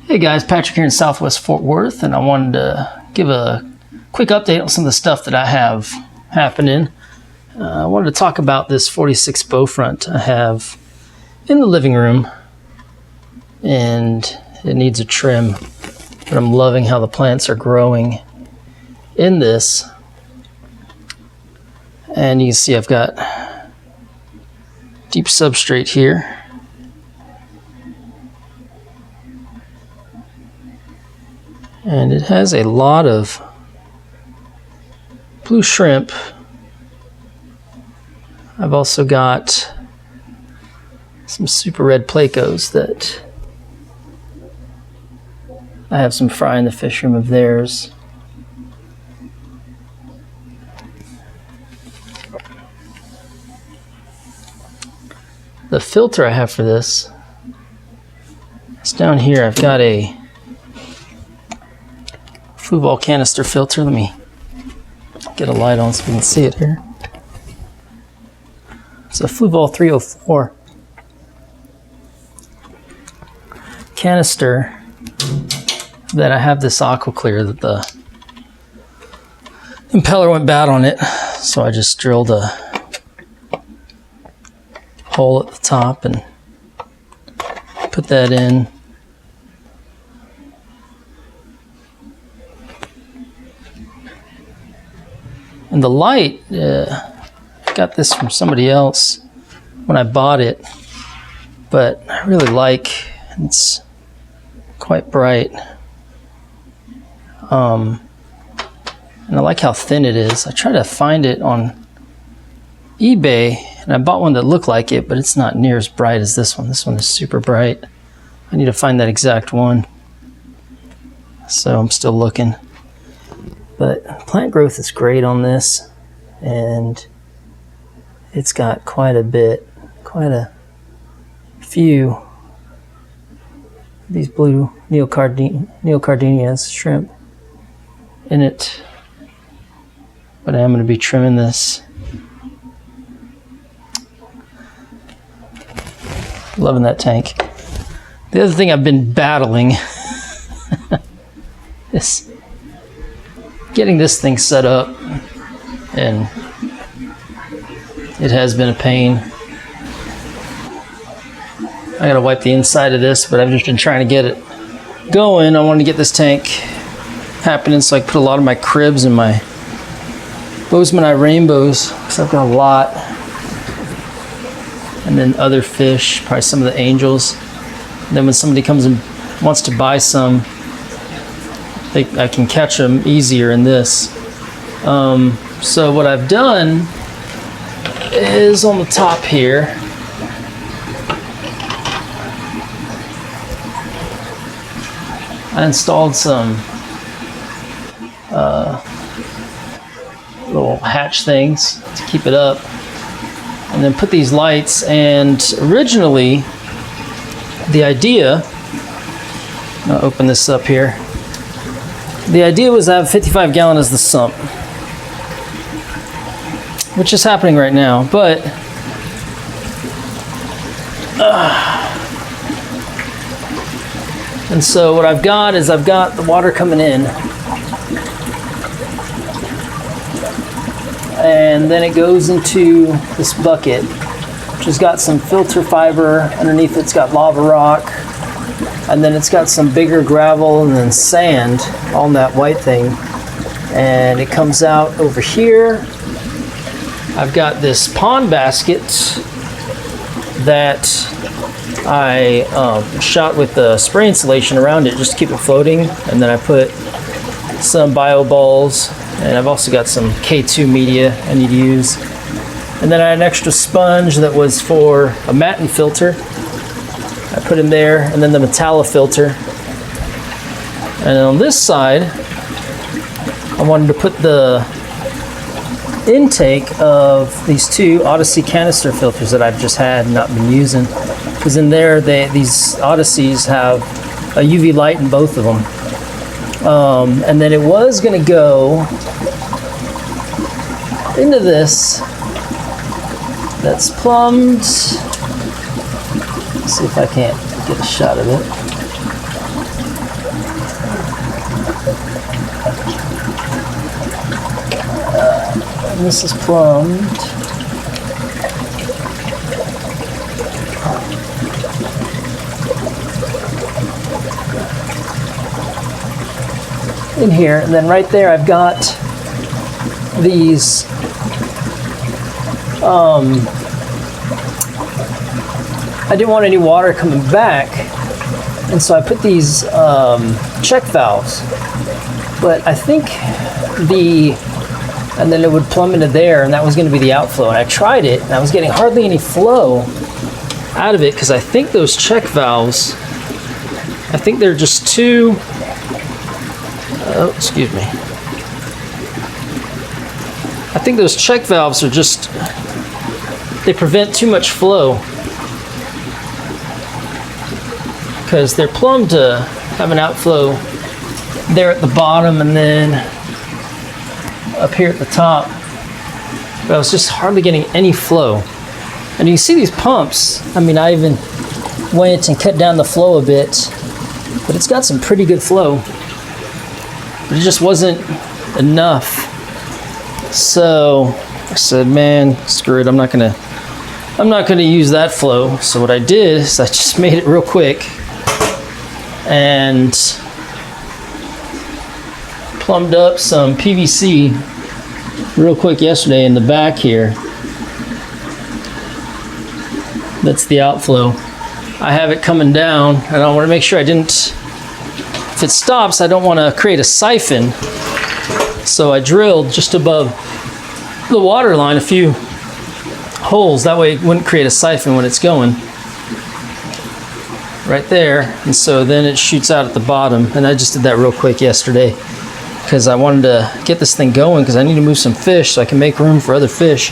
Hey guys, Patrick here in Southwest Fort Worth, and I wanted to give a quick update on some of the stuff that I have happening. I wanted to talk about this 46 Bowfront I have in the living room, and it needs a trim, but I'm loving how the plants are growing in this. And you can see I've got deep substrate here. And it has a lot of blue shrimp. I've also got some super red plecos that I have some fry in the fish room of theirs. The filter I have for this is down here. I've got a Bowfront canister filter. Let me get a light on so we can see it here. It's a Bowfront 304 canister that I have this aqua clear that the impeller went bad on it, so I just drilled a hole at the top and put that in. And the light, I got this from somebody else when I bought it, but I really like, it's quite bright. And I like how thin it is. I tried to find it on eBay, and I bought one that looked like it, but it's not near as bright as this one. This one is super bright. I need to find that exact one. So I'm still looking. But plant growth is great on this, and it's got quite a few of these blue neocardenias shrimp in it. But I am going to be trimming this. Loving that tank. The other thing I've been battling is getting this thing set up, and it has been a pain. I gotta wipe the inside of this, but I've just been trying to get it going. I wanted to get this tank happening so I can put a lot of my cribs and my Bozeman Eye rainbows, because I've got a lot. And then other fish, probably some of the angels. And then when somebody comes and wants to buy some, I can catch them easier in this. So what I've done is on the top here, I installed some little hatch things to keep it up, and then put these lights. And originally the idea, I'll open this up here. The idea was to have 55 gallon as the sump, which is happening right now, but and so what I've got is I've got the water coming in, and then it goes into this bucket, which has got some filter fiber underneath. It's got lava rock, and then it's got some bigger gravel and then sand on that white thing. And it comes out over here. I've got this pond basket that I shot with the spray insulation around it just to keep it floating. And then I put some bio balls, and I've also got some K2 media I need to use. And then I had an extra sponge that was for a matin filter. I put in there, and then the Metallo filter. And on this side, I wanted to put the intake of these two Odyssey canister filters that I've just had and not been using. Because in there, these Odysseys have a UV light in both of them. And then it was going to go into this that's plumbed. Let's see if I can't get a shot of it. And this is plumbed. In here, and then right there I've got these I didn't want any water coming back, and so I put these check valves, but I think and then it would plumb into there, and that was going to be the outflow, and I tried it and I was getting hardly any flow out of it because I think those check valves, I think they're just too excuse me. I think those check valves are just, they prevent too much flow because they're plumbed to have an outflow there at the bottom and then up here at the top. But I was just hardly getting any flow. And you can see these pumps, I mean, I even went and cut down the flow a bit, but it's got some pretty good flow. But it just wasn't enough. So I said, man, screw it. I'm not gonna use that flow. So what I did is I just made it real quick and plumbed up some PVC real quick yesterday in the back here. That's the outflow. I have it coming down, and I want to make sure I didn't. If it stops, I don't want to create a siphon. So I drilled just above the water line a few holes. That way it wouldn't create a siphon when it's going. Right there. And so then it shoots out at the bottom. And I just did that real quick yesterday because I wanted to get this thing going because I need to move some fish so I can make room for other fish.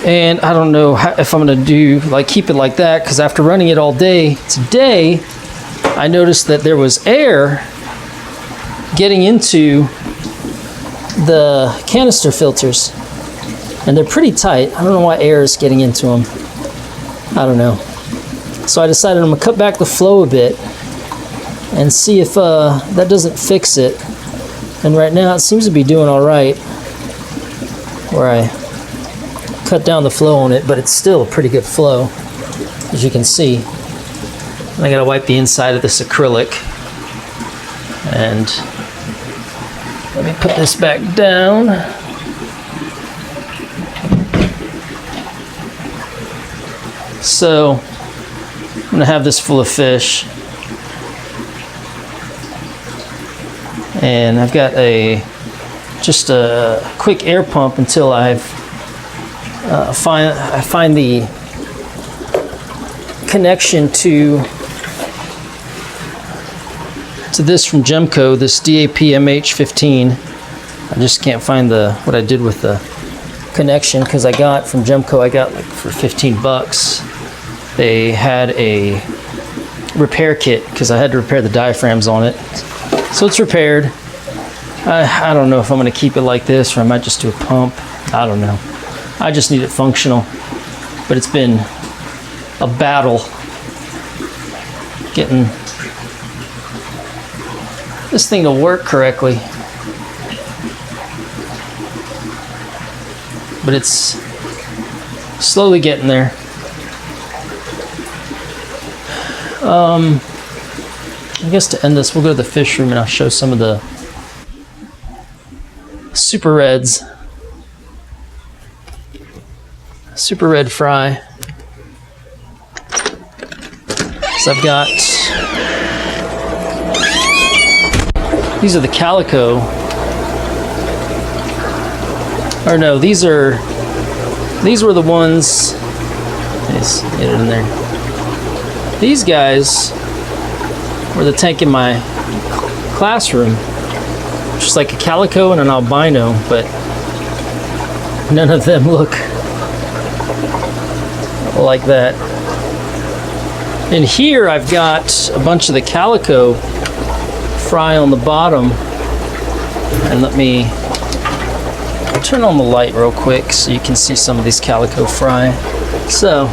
And I don't know if I'm going to keep it like that because after running it all day today, I noticed that there was air getting into the canister filters, and they're pretty tight. I don't know why air is getting into them. I don't know. So I decided I'm gonna cut back the flow a bit and see if that doesn't fix it. And right now it seems to be doing all right where I cut down the flow on it, but it's still a pretty good flow, as you can see. And I gotta wipe the inside of this acrylic. And let me put this back down. So I'm gonna have this full of fish. And I've got just a quick air pump until I find the connection to this from Gemco, this DAP MH15. I just can't find what I did with the connection because I got from Gemco, I got like for 15 bucks. They had a repair kit because I had to repair the diaphragms on it. So it's repaired. I don't know if I'm going to keep it like this or I might just do a pump. I don't know. I just need it functional. But it's been a battle getting this thing to work correctly. But it's slowly getting there. I guess to end this, we'll go to the fish room and I'll show some of the super reds. Super red fry. So I've got, these are the calico. Or no, these were the ones, let's get it in there. These guys were the tank in my classroom. Just like a calico and an albino, but none of them look like that. And here I've got a bunch of the calico fry on the bottom. And let me turn on the light real quick so you can see some of these calico fry. So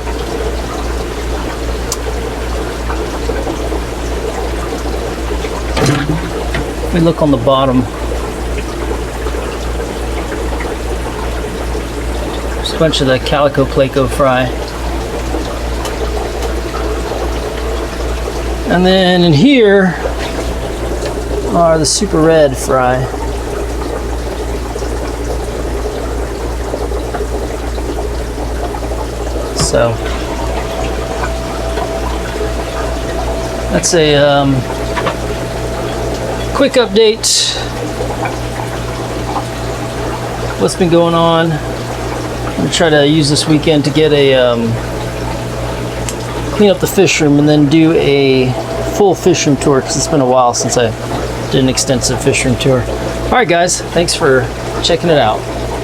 we look on the bottom. a bunch of the calico pleco fry. And then in here are the super red fry. So that's a quick update. What's been going on? I'm gonna try to use this weekend to get a clean up the fish room and then do a full fish room tour, because it's been a while since I did an extensive fish room tour. All right, guys, thanks for checking it out.